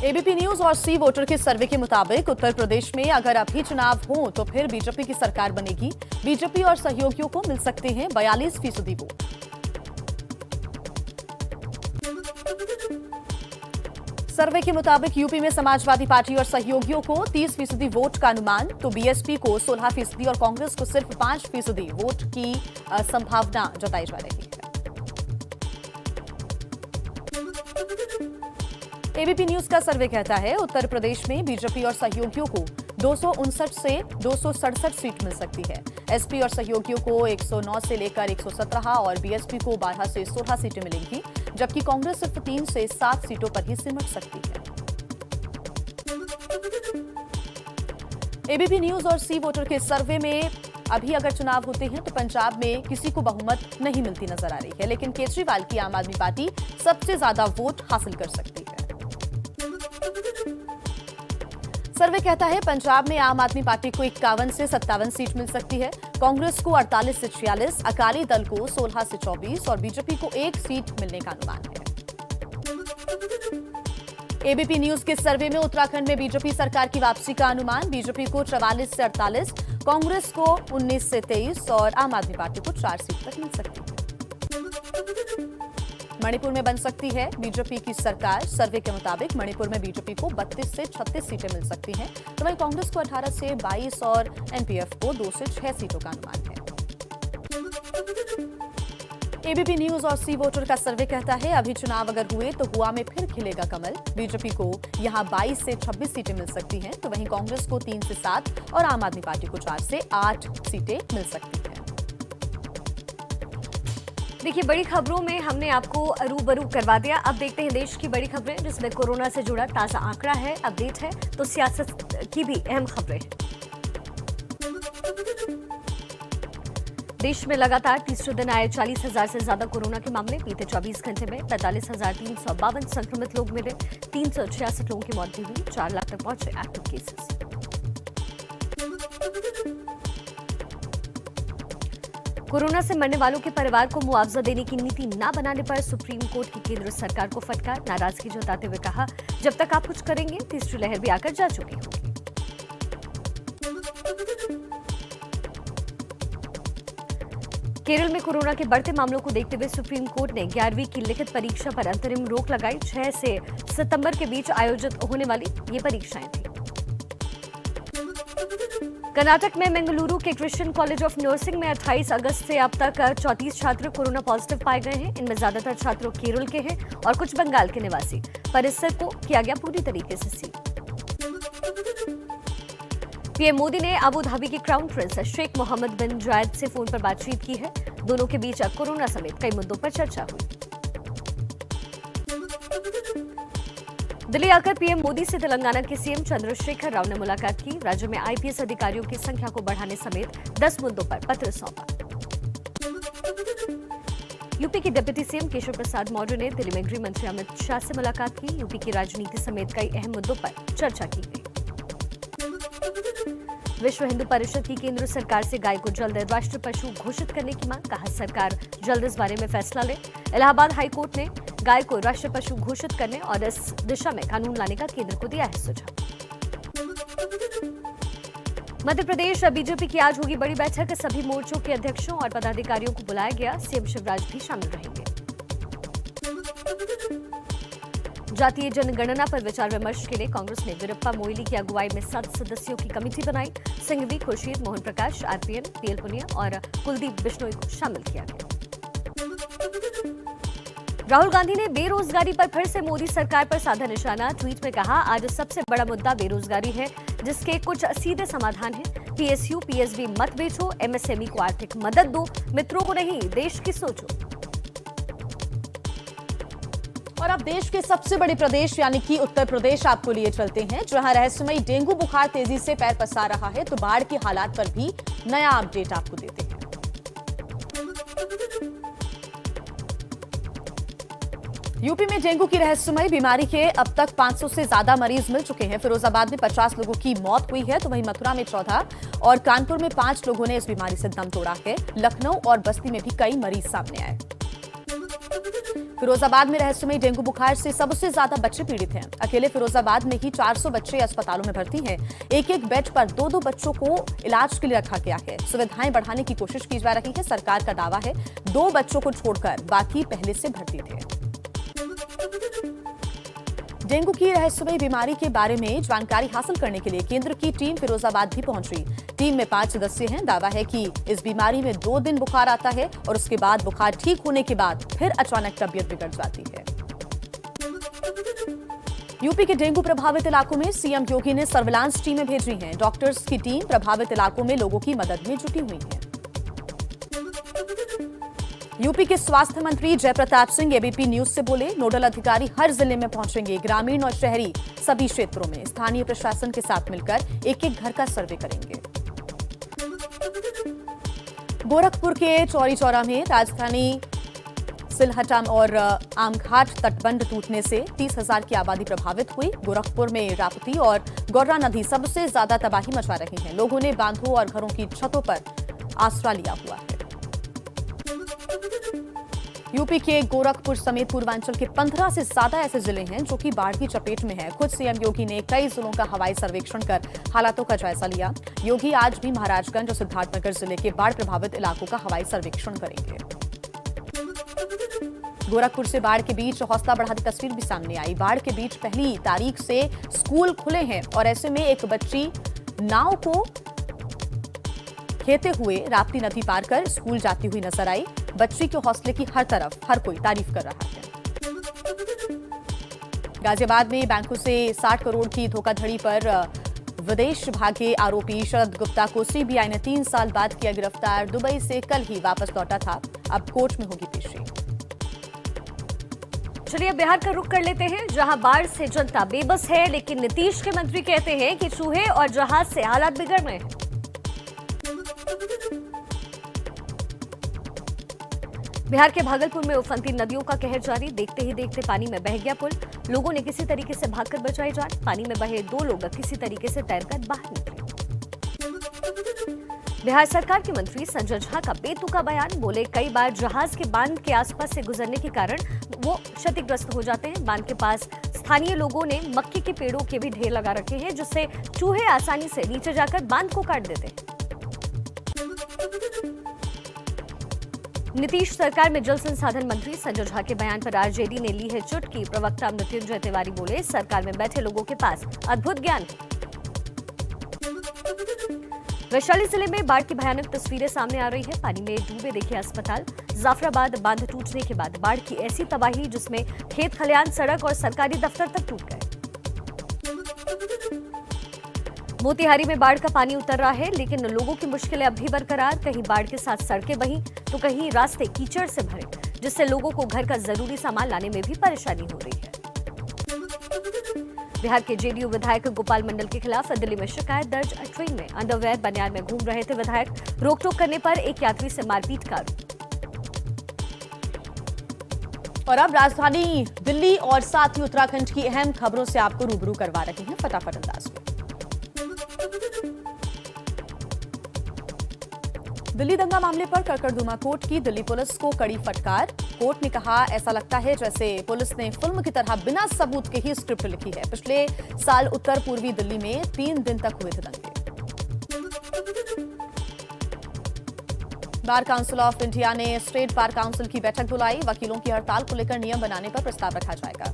ABP news और सी voter के सर्वे के मुताबिक उत्तर प्रदेश में अगर अभी चुनाव हो तो फिर बीजेपी की सरकार बनेगी। बीजेपी और सहयोगियों को मिल सकते हैं 42% वोट। सर्वे के मुताबिक यूपी में समाजवादी पार्टी और सहयोगियों को 30% वोट का अनुमान, तो बीएसपी को 16% और कांग्रेस को सिर्फ 5% वोट की संभावना जताई जा रही है। एबीपी न्यूज का सर्वे कहता है उत्तर प्रदेश में बीजेपी और सहयोगियों को 259 से 267 सीट मिल सकती है। एसपी और सहयोगियों को 109 से लेकर 117 और बीएसपी को 12 से 16 सीटें मिलेंगी, जबकि कांग्रेस सिर्फ 3 से 7 सीटों पर ही सिमट सकती है। एबीपी न्यूज और सी वोटर के सर्वे में अभी अगर चुनाव होते हैं तो पंजाब में किसी को बहुमत नहीं मिलती नजर आ रही है, लेकिन केजरीवाल की आम आदमी पार्टी सबसे ज्यादा वोट हासिल कर सकती है। सर्वे कहता है पंजाब में आम आदमी पार्टी को 51 से 57 सीट मिल सकती है, कांग्रेस को 48 से 46, अकाली दल को 16 से 24 और बीजेपी को 1 सीट मिलने का अनुमान है। एबीपी न्यूज के सर्वे में उत्तराखंड में बीजेपी सरकार की वापसी का अनुमान, बीजेपी को 44 से 48, कांग्रेस को 19 से 23 और आम आदमी पार्टी को 4 सीट तक मिल सकती है। मणिपुर में बन सकती है बीजेपी की सरकार। सर्वे के मुताबिक मणिपुर में बीजेपी को 32 से 36 सीटें मिल सकती हैं, तो वहीं कांग्रेस को 18 से 22 और एनपीएफ को 2 से 6 सीटों का अनुमान है। एबीपी न्यूज और सी वोटर का सर्वे कहता है अभी चुनाव अगर हुए तो गोवा में फिर खिलेगा कमल। बीजेपी को यहां 22 से 26 सीटें मिल सकती हैं, तो वहीं कांग्रेस को 3 से 7 और आम आदमी पार्टी को 4 से 8 सीटें मिल सकती हैं। देखिए, बड़ी खबरों में हमने आपको रूबरू करवा दिया। अब देखते हैं देश की बड़ी खबरें, जिसमें कोरोना से जुड़ा ताजा आंकड़ा है, अपडेट है, तो सियासत की भी अहम खबरें हैं। देश में लगातार तीसरे दिन आए 40,000 से ज्यादा कोरोना के मामले। बीते 24 घंटे में 45,352 संक्रमित लोग मिले, 366 लोगों की मौत भी हुई, 4 लाख तक पहुंचे एक्टिव केसेस। कोरोना से मरने वालों के परिवार को मुआवजा देने की नीति न बनाने पर सुप्रीम कोर्ट की केंद्र सरकार को फटकार। नाराजगी जताते हुए कहा, जब तक आप कुछ करेंगे तीसरी लहर भी आकर जा चुकी होगी। केरल में कोरोना के बढ़ते मामलों को देखते हुए सुप्रीम कोर्ट ने 11वीं की लिखित परीक्षा पर अंतरिम रोक लगाई। 6 से सितंबर के बीच आयोजित होने वाली ये परीक्षाएं थी। कर्नाटक में बेंगलुरु के क्रिश्चियन कॉलेज ऑफ नर्सिंग में 28 अगस्त से अब तक 34 छात्र कोरोना पॉजिटिव पाए गए हैं। इनमें ज्यादातर छात्र केरल के हैं और कुछ बंगाल के निवासी। परिसर को किया गया पूरी तरीके से सील। पीएम मोदी ने अबू धाबी के क्राउन प्रिंस शेख मोहम्मद बिन जायद से फोन पर बातचीत की है। दोनों के बीच कोरोना समेत कई मुद्दों पर चर्चा हुई। दिल्ली आकर पीएम मोदी से तेलंगाना के सीएम चंद्रशेखर राव ने मुलाकात की। राज्य में आईपीएस अधिकारियों की संख्या को बढ़ाने समेत 10 मुद्दों पर पत्र सौंपा। यूपी के डिप्टी सीएम केशव प्रसाद मौर्य ने दिल्ली में गृह मंत्री अमित शाह से मुलाकात की। यूपी की राजनीति समेत कई अहम मुद्दों पर चर्चा की गई। विश्व हिंदू परिषद की केंद्र सरकार से गाय को जल्द राष्ट्र पशु घोषित करने की मांग, कहा सरकार जल्द इस बारे में फैसला ले। इलाहाबाद हाईकोर्ट ने गाय को राष्ट्र पशु घोषित करने और इस दिशा में कानून लाने का केंद्र को दिया है सुझाव। मध्य प्रदेश बीजेपी की आज होगी बड़ी बैठक। सभी मोर्चों के अध्यक्षों और पदाधिकारियों को बुलाया गया। सीएम शिवराज भी शामिल रहेंगे। जातीय जनगणना पर विचार विमर्श के लिए कांग्रेस ने वीरप्पा मोइली की अगुवाई में 7 सदस्यों की कमेटी बनाई। सिंघवी, खुर्शीद, मोहन प्रकाश, आरपीएन, पीएल पुनिया और कुलदीप बिश्नोई को शामिल किया गया। राहुल गांधी ने बेरोजगारी पर फिर से मोदी सरकार पर साधा निशाना। ट्वीट में कहा, आज सबसे बड़ा मुद्दा बेरोजगारी है, जिसके कुछ सीधे समाधान हैं। पीएसयू, पीएसबी मत बेचो, एमएसएमई को आर्थिक मदद दो, मित्रों को नहीं देश की सोचो। और अब देश के सबसे बड़े प्रदेश यानी कि उत्तर प्रदेश आपको लिए चलते हैं, जहां रहस्यमयी डेंगू बुखार तेजी से पैर पसार रहा है, तो बाढ़ की हालात पर भी नया अपडेट आपको देते हैं। यूपी में डेंगू की रहस्यमयी बीमारी के अब तक 500 से ज्यादा मरीज मिल चुके हैं। फिरोजाबाद में 50 लोगों की मौत हुई है, तो वहीं मथुरा में 14 और कानपुर में 5 लोगों ने इस बीमारी से दम तोड़ा है। लखनऊ और बस्ती में भी कई मरीज सामने आए। फिरोजाबाद में रहस्यमयी डेंगू बुखार से सबसे ज्यादा बच्चे पीड़ित हैं। अकेले फिरोजाबाद में ही 400 बच्चे अस्पतालों में भर्ती हैं। एक एक बेड पर 2-2 बच्चों को इलाज के लिए रखा गया है। सुविधाएं बढ़ाने की कोशिश की जा रही है। सरकार का दावा है 2 बच्चों को छोड़कर बाकी पहले से भर्ती थे। डेंगू की रहस्यमयी बीमारी के बारे में जानकारी हासिल करने के लिए केंद्र की टीम फिरोजाबाद भी पहुंची। टीम में 5 सदस्य हैं। दावा है कि इस बीमारी में 2 दिन बुखार आता है और उसके बाद बुखार ठीक होने के बाद फिर अचानक तबीयत बिगड़ जाती है। यूपी के डेंगू प्रभावित इलाकों में सीएम योगी ने सर्विलांस टीमें भेजी हैं। डॉक्टर्स की टीम प्रभावित इलाकों में लोगों की मदद में जुटी हुई है। यूपी के स्वास्थ्य मंत्री जयप्रताप सिंह एबीपी न्यूज से बोले, नोडल अधिकारी हर जिले में पहुंचेंगे। ग्रामीण और शहरी सभी क्षेत्रों में स्थानीय प्रशासन के साथ मिलकर एक एक घर का सर्वे करेंगे। गोरखपुर के चौरी चौरा में राजधानी सिलहटा और आमघाट तटबंध टूटने से 30,000 की आबादी प्रभावित हुई। गोरखपुर में राप्ती और गौरा नदी सबसे ज्यादा तबाही मचा रही है। लोगों ने बांधों और घरों की छतों पर आसरा लिया हुआ है। यूपी के गोरखपुर समेत पूर्वांचल के 15 से ज्यादा ऐसे जिले हैं जो कि बाढ़ की चपेट में हैं। खुद सीएम योगी ने कई जिलों का हवाई सर्वेक्षण कर हालातों का जायजा लिया। योगी आज भी महाराजगंज और सिद्धार्थनगर जिले के बाढ़ प्रभावित इलाकों का हवाई सर्वेक्षण करेंगे। गोरखपुर से बाढ़ के बीच हौसला बढ़ाती तस्वीर भी सामने आई। बाढ़ के बीच पहली तारीख से स्कूल खुले हैं और ऐसे में एक बच्ची नाव को खेते हुए राप्ती नदी पार कर स्कूल जाती हुई नजर आई। बच्ची के हौसले की हर तरफ हर कोई तारीफ कर रहा है। गाजियाबाद में बैंकों से 60 करोड़ की धोखाधड़ी पर विदेश भागे आरोपी शरद गुप्ता को सीबीआई ने 3 साल बाद किया गिरफ्तार। दुबई से कल ही वापस लौटा था। अब कोर्ट में होगी पेशी। चलिए अब बिहार का रुख कर लेते हैं, जहां बाढ़ से जनता बेबस है, लेकिन नीतीश के मंत्री कहते हैं कि चूहे और जहाज से हालात बिगड़ रहे हैं। बिहार के भागलपुर में उफनती नदियों का कहर जारी। देखते ही देखते पानी में बह गया पुल। लोगों ने किसी तरीके से भागकर बचाई जान। पानी में बहे 2 लोग किसी तरीके से तैरकर बाहर निकले। बिहार सरकार के मंत्री संजय झा का बेतुका बयान। बोले, कई बार जहाज के बांध के आसपास से गुजरने के कारण वो क्षतिग्रस्त हो जाते हैं। बांध के पास स्थानीय लोगों ने मक्के के पेड़ों के भी ढेर लगा रखे हैं, जिससे चूहे आसानी से नीचे जाकर बांध को काट देते हैं। नीतीश सरकार में जल संसाधन मंत्री संजय झा के बयान पर आरजेडी ने ली है चुटकी। प्रवक्ता मृत्युंजय तिवारी बोले, सरकार में बैठे लोगों के पास अद्भुत ज्ञान है। वैशाली जिले में बाढ़ की भयानक तस्वीरें सामने आ रही है। पानी में डूबे देखे अस्पताल। जाफराबाद बांध टूटने के बाद बाढ़ की ऐसी तबाही जिसमें खेत खलिहान, सड़क और सरकारी दफ्तर तक टूट गए। मोतिहारी में बाढ़ का पानी उतर रहा है, लेकिन लोगों की मुश्किलें अब भी बरकरार। कहीं बाढ़ के साथ सड़कें बही तो कहीं रास्ते कीचड़ से भरे, जिससे लोगों को घर का जरूरी सामान लाने में भी परेशानी हो रही है। बिहार के जेडीयू विधायक गोपाल मंडल के खिलाफ दिल्ली में शिकायत दर्ज। ट्रेन में अंडरवेयर बनियान में घूम रहे थे विधायक। रोक-टोक करने पर एक यात्री से मारपीट का आरोप। और अब राजधानी दिल्ली और साथ ही उत्तराखंड की अहम खबरों से आपको रूबरू करवा रहे हैं फटाफट अंदाज में। दिल्ली दंगा मामले पर कड़कड़दुमा कोर्ट की दिल्ली पुलिस को कड़ी फटकार। कोर्ट ने कहा, ऐसा लगता है जैसे पुलिस ने फिल्म की तरह बिना सबूत के ही स्क्रिप्ट लिखी है। पिछले साल उत्तर पूर्वी दिल्ली में 3 दिन तक हुए थे दंगे। बार काउंसिल ऑफ इंडिया ने स्टेट बार काउंसिल की बैठक बुलाई। वकीलों की हड़ताल को लेकर नियम बनाने पर प्रस्ताव रखा जाएगा।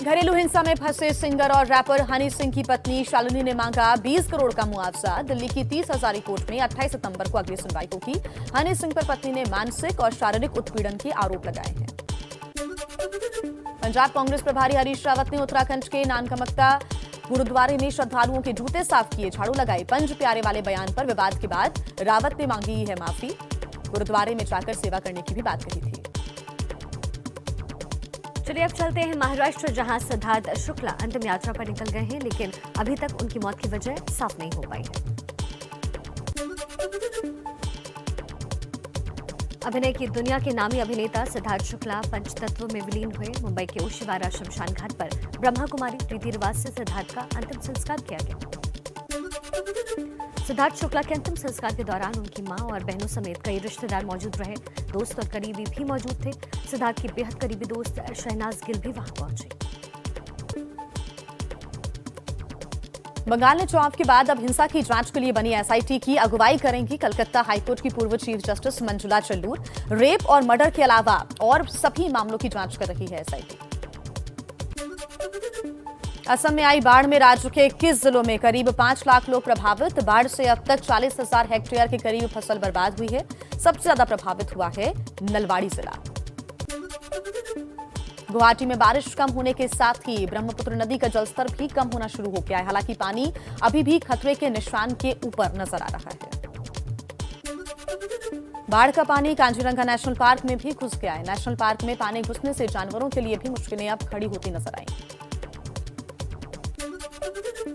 घरेलू हिंसा में फंसे सिंगर और रैपर हनी सिंह की पत्नी शालिनी ने मांगा 20 करोड़ का मुआवजा। दिल्ली की 30 हजारी कोर्ट में 28 सितंबर को अगली सुनवाई होगी। हनी सिंह पर पत्नी ने मानसिक और शारीरिक उत्पीड़न के आरोप लगाए हैं। पंजाब कांग्रेस प्रभारी हरीश रावत ने उत्तराखंड के नानकमक्ता गुरुद्वारे में श्रद्धालुओं के जूते साफ किए, झाड़ू लगाई। पंज प्यारे वाले बयान पर विवाद के बाद रावत ने मांगी है माफी। गुरुद्वारे में जाकर सेवा करने की भी बात कही थी। चलिए अब चलते हैं महाराष्ट्र, जहां सिद्धार्थ शुक्ला अंतिम यात्रा पर निकल गए हैं, लेकिन अभी तक उनकी मौत की वजह साफ नहीं हो पाई है। अभिनय की दुनिया के नामी अभिनेता सिद्धार्थ शुक्ला पंचतत्व में विलीन हुए। मुंबई के ओशीवारा शमशान घाट पर ब्रह्मा कुमारी रीति रिवाज से सिद्धार्थ का अंतिम संस्कार किया गया। सिद्धार्थ शुक्ला के अंतिम संस्कार के दौरान उनकी मां और बहनों समेत कई रिश्तेदार मौजूद रहे। दोस्त और करीबी भी मौजूद थे। सिद्धार्थ की बेहद करीबी दोस्त शहनाज गिल भी वहां पहुंचे। बंगाल ने चुनाव के बाद अब हिंसा की जांच के लिए बनी एसआईटी की अगुवाई करेंगी कलकत्ता हाईकोर्ट की पूर्व चीफ जस्टिस मंजुला चल्लूर। रेप और मर्डर के अलावा और सभी मामलों की जांच कर रही है एसआईटी। असम में आई बाढ़ में राज्य के 21 जिलों में करीब 5 लाख लोग प्रभावित। बाढ़ से अब तक 40,000 हेक्टेयर के करीब फसल बर्बाद हुई है। सबसे ज्यादा प्रभावित हुआ है नलवाड़ी जिला। गुवाहाटी में बारिश कम होने के साथ ही ब्रह्मपुत्र नदी का जलस्तर भी कम होना शुरू हो गया है। हालांकि पानी अभी भी खतरे के निशान के ऊपर नजर आ रहा है। बाढ़ का पानी कांजीरंगा नेशनल पार्क में भी घुस गया है। नेशनल पार्क में पानी घुसने से जानवरों के लिए भी मुश्किलें अब खड़ी होती नजर आई।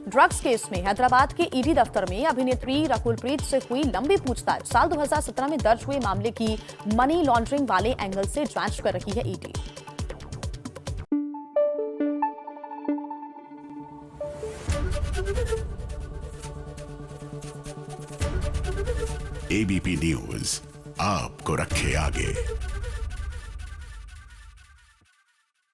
ड्रग्स केस में हैदराबाद के ईडी दफ्तर में अभिनेत्री रकुलप्रीत से हुई लंबी पूछताछ। साल 2017 में दर्ज हुए मामले की मनी लॉन्ड्रिंग वाले एंगल से जांच कर रही है ईडी। एबीपी न्यूज आपको रखे आगे।